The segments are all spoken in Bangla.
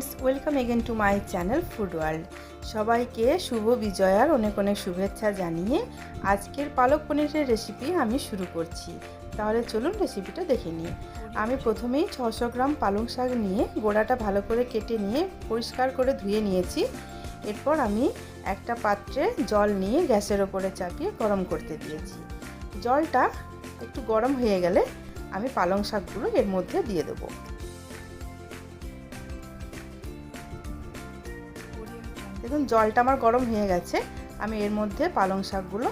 Friends, welcome again to my channel food world. সবাইকে শুভ বিজয়ার অনেক অনেক শুভেচ্ছা জানিয়ে আজকের পালক পনিরের রেসিপি আমি শুরু করছি। তাহলে চলুন রেসিপিটা দেখে নিই। আমি প্রথমেই 600 গ্রাম পালং শাক নিয়ে গোড়াটা ভালো করে কেটে নিয়ে পরিষ্কার করে ধুয়ে নিয়েছি। এরপর আমি একটা পাত্রে জল নিয়ে গ্যাসের ওপরে চাপিয়ে গরম করতে দিয়েছি। জলটা একটু গরম হয়ে গেলে আমি পালং শাকগুলো এর মধ্যে দিয়ে দেবো। দেখুন জলটা আমার গরম হয়ে গেছে, আমি এর মধ্যে পালং শাকগুলো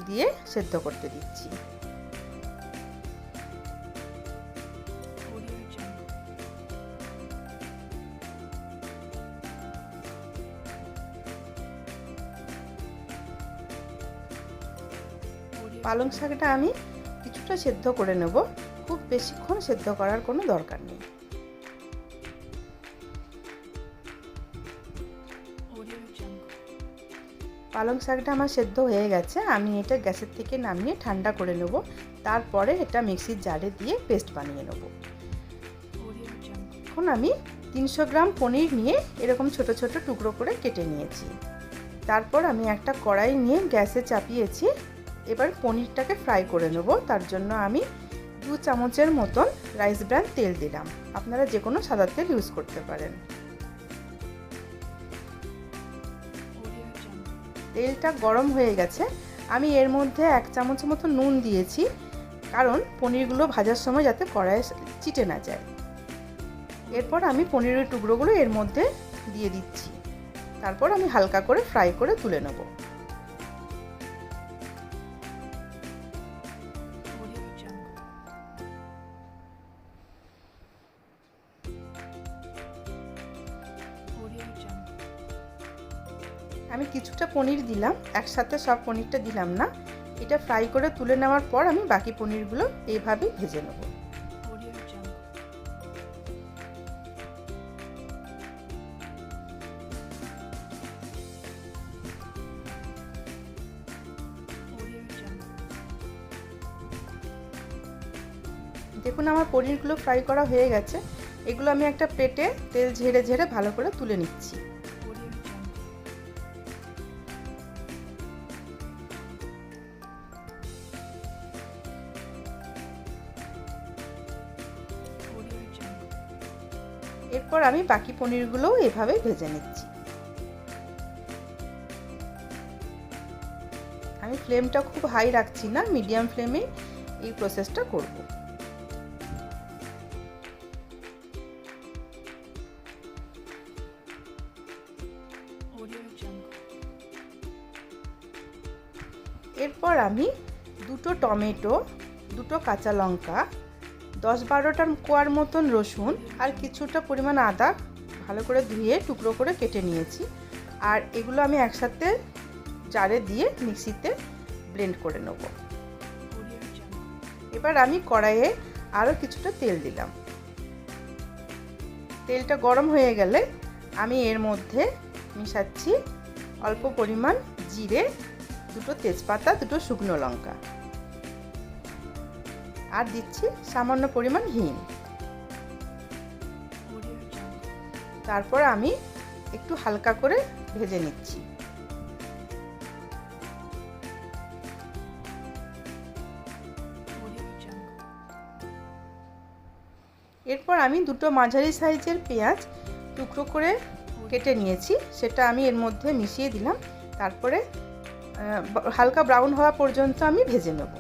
দিয়ে সেদ্ধ করতে দিচ্ছি। পালং শাকটা আমি কিছুটা সেদ্ধ করে নেব, খুব বেশিক্ষণ সেদ্ধ করার কোনো দরকার নেই। পালং শাকটা আমার সেদ্ধ হয়ে গেছে, আমি এটা গ্যাসের থেকে নামিয়ে ঠান্ডা করে নেব। তারপরে এটা মিক্সির জারে দিয়ে পেস্ট বানিয়ে নেব। এখন আমি 300 গ্রাম পনির নিয়ে এরকম ছোট ছোট টুকরো করে কেটে নিয়েছি। তারপর আমি একটা কড়াই নিয়ে গ্যাসে চাপিয়েছি। এবার পনিরটাকে ফ্রাই করে নেব। তার জন্য আমি 2 চামচের মতন রাইস ব্র্যান তেল দিলাম। আপনারা যে কোনো সাদা তেল ইউজ করতে পারেন। তেলটা গরম হয়ে গেছে, আমি এর মধ্যে 1 চামচ মতো নুন দিয়েছি, কারণ পনিরগুলো ভাজার সময় যাতে কড়াইয়ে চিটে না যায়। এরপর আমি পনিরের টুকরোগুলো এর মধ্যে দিয়ে দিচ্ছি। তারপর আমি হালকা করে ফ্রাই করে তুলে নেব। আমি কিছুটা পনির দিলাম, একসাথে সব পনিরটা দিলাম না। এটা ফ্রাই করে তুলে নেওয়ার পর আমি বাকি পনিরগুলো এইভাবেই ভেজে নেব। দেখুন আমার পনিরগুলো ফ্রাই করা হয়ে গেছে। এগুলো আমি একটা প্লেটে তেল ঝেড়ে ঝেড়ে ভালো করে তুলে নিচ্ছি। এরপর আমি বাকি পনিরগুলোও এভাবে ভেজে নিচ্ছি। আমি ফ্লেমটা খুব হাই রাখছি না, মিডিয়াম ফ্লেমে এই প্রসেসটা করব। এরপর আমি 2টো টমেটো, 2টো কাঁচা লঙ্কা, 10-12টার কোয়ার মতন রসুন আর কিছুটা পরিমাণ আদা ভালো করে ধুয়ে টুকরো করে কেটে নিয়েছি। আর এগুলো আমি একসাথে জারে দিয়ে মিক্সিতে ব্লেন্ড করে নেব। এবার আমি কড়াইয়ে আরও কিছুটা তেল দিলাম। তেলটা গরম হয়ে গেলে আমি এর মধ্যে মিশাচ্ছি অল্প পরিমাণ জিরে, 2টো তেজপাতা, 2টো শুকনো লঙ্কা, আর দিচ্ছি সামান্য পরিমাণ হিং। তারপর আমি একটু হালকা করে ভেজে নিচ্ছি। এরপর আমি 2টো মাঝারি সাইজের পেঁয়াজ টুকরো করে কেটে নিয়েছি, সেটা আমি এর মধ্যে মিশিয়ে দিলাম। তারপরে হালকা ব্রাউন হওয়া পর্যন্ত আমি ভেজে নেব।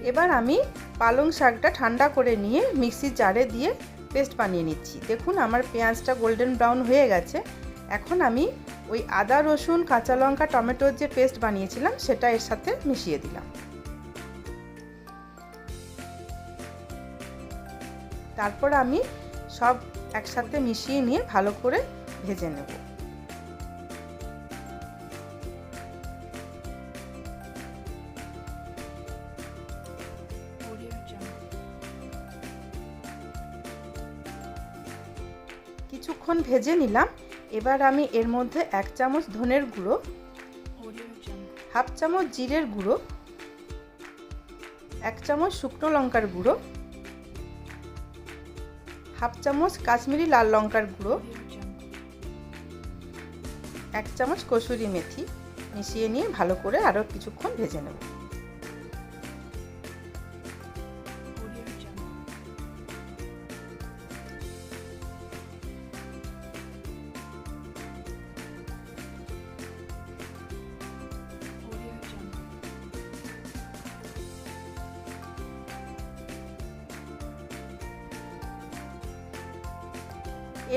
এবার আমি পালং শাকটা ঠান্ডা করে নিয়ে মিক্সির জারে দিয়ে পেস্ট বানিয়ে নিচ্ছি। দেখুন আমার পেঁয়াজটা গোল্ডেন ব্রাউন হয়ে গেছে। এখন আমি ওই আদা, রসুন, কাঁচা লঙ্কা, টমেটোর যে পেস্ট বানিয়েছিলাম সেটা এর সাথে মিশিয়ে দিলাম। তারপর আমি সব একসাথে মিশিয়ে নিয়ে ভালো করে ভেজে নেব। কিছুক্ষণ ভেজে নিলাম। এবার আমি এর মধ্যে 1 চামচ ধনের গুঁড়ো, হাফ চামচ জিরের গুঁড়ো, 1 চামচ শুকনো লঙ্কার গুঁড়ো, হাফ চামচ কাশ্মীরি লাল লঙ্কার গুঁড়ো, 1 চামচ কসুরি মেথি মিশিয়ে নিয়ে ভালো করে আরও কিছুক্ষণ ভেজে নেব।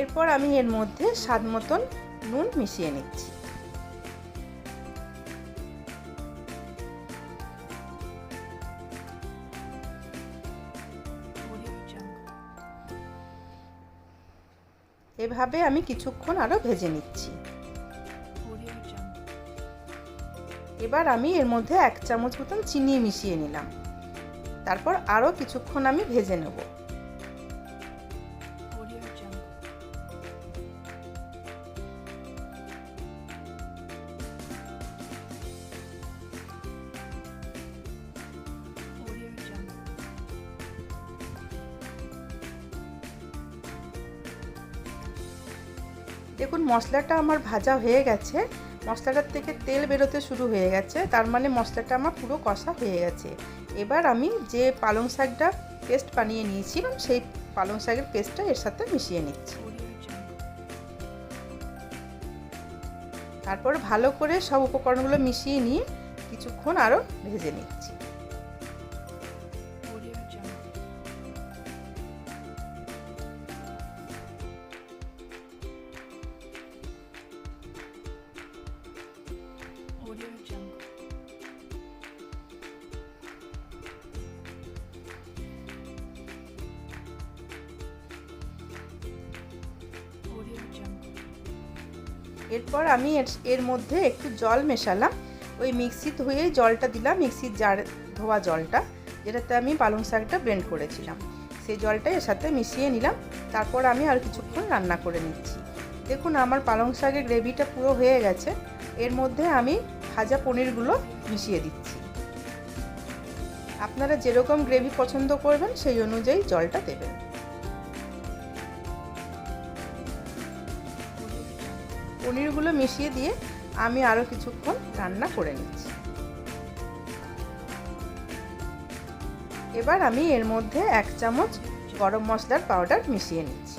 এরপর আমি এর মধ্যে স্বাদ মতন নুন মিশিয়ে নিচ্ছি। এভাবে আমি কিছুক্ষণ আরো ভেজে নিচ্ছি। এবার আমি এর মধ্যে 1 চামচ মতন চিনি মিশিয়ে নিলাম। তারপর আরো কিছুক্ষণ আমি ভেজে নেব। দেখুন মশলাটা আমার ভাজা হয়ে গেছে, মশলাটার থেকে তেল বেরোতে শুরু হয়ে গেছে, তার মানে মশলাটা আমার পুরো কষা হয়ে গেছে। এবার আমি যে পালং শাকটা পেস্ট বানিয়ে নিয়েছিলাম সেই পালং শাকের পেস্টটা এর সাথে মিশিয়ে নিচ্ছি। তারপর ভালো করে সব উপকরণগুলো মিশিয়ে নিয়ে কিছুক্ষণ আরও ভেজে নিচ্ছি। এরপর আমি এর মধ্যে একটু জল মেশালাম, ওই মিক্সি ধুয়ে জলটা দিলাম, মিক্সির জার ধোয়া জলটা, যেটাতে আমি পালং শাকটা ব্লেন্ড করেছিলাম, সেই জলটা এর সাথে মিশিয়ে নিলাম। তারপর আমি আর কিছুক্ষণ রান্না করে নিচ্ছি। দেখুন আমার পালং শাকের গ্রেভিটা পুরো হয়ে গেছে। এর মধ্যে আমি ভাজা পনিরগুলো মিশিয়ে দিচ্ছি। আপনারা যেরকম গ্রেভি পছন্দ করবেন সেই অনুযায়ী জলটা দেবেন। পনিরগুলো মিশিয়ে দিয়ে আমি আরও কিছুক্ষণ রান্না করে নিচ্ছি। এবার আমি এর মধ্যে 1 চামচ গরম মশলার পাউডার মিশিয়ে নিচ্ছি।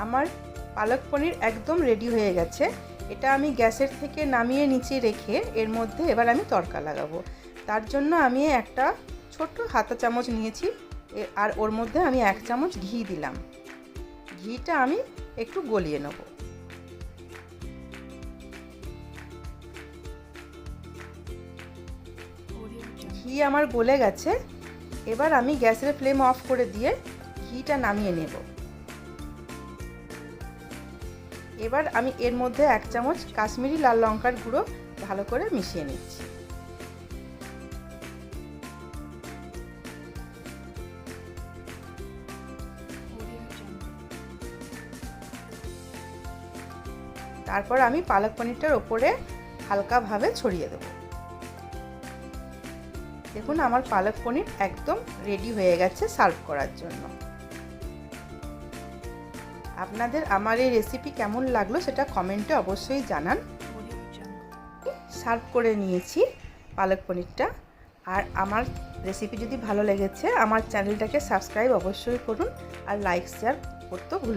আমার পালক পনির একদম রেডি হয়ে গেছে। এটা আমি গ্যাসের থেকে নামিয়ে নিচে রেখে এর মধ্যে এবার আমি তড়কা লাগাবো। তার জন্য আমি একটা ছোট হাতা চামচ নিয়েছি, আর ওর মধ্যে আমি 1 চামচ ঘি দিলাম। ঘিটা আমি একটু গলিয়ে নেব। ঘি আমার গলে গেছে। এবার আমি গ্যাসের ফ্লেম অফ করে দিয়ে ঘিটা নামিয়ে নেব। এবার আমি এর মধ্যে 1 চামচ কাশ্মীরি লাল লঙ্কার গুঁড়ো ভালো করে মিশিয়ে নিচ্ছি। তারপর আমি পালক পনিরটার ওপরে হালকাভাবে ছড়িয়ে দেব। দেখুন আমার পালক পনির একদম রেডি হয়ে গেছে সার্ভ করার জন্য। আপনাদের আমার এই রেসিপি কেমন লাগলো সেটা কমেন্টে অবশ্যই জানান। সার্ভ করে নিয়েছি পালক পনিরটা। আর আমার রেসিপি যদি ভালো লেগেছে আমার চ্যানেলটাকে সাবস্ক্রাইব অবশ্যই করুন, আর লাইক শেয়ার করতে ভুলবেন না।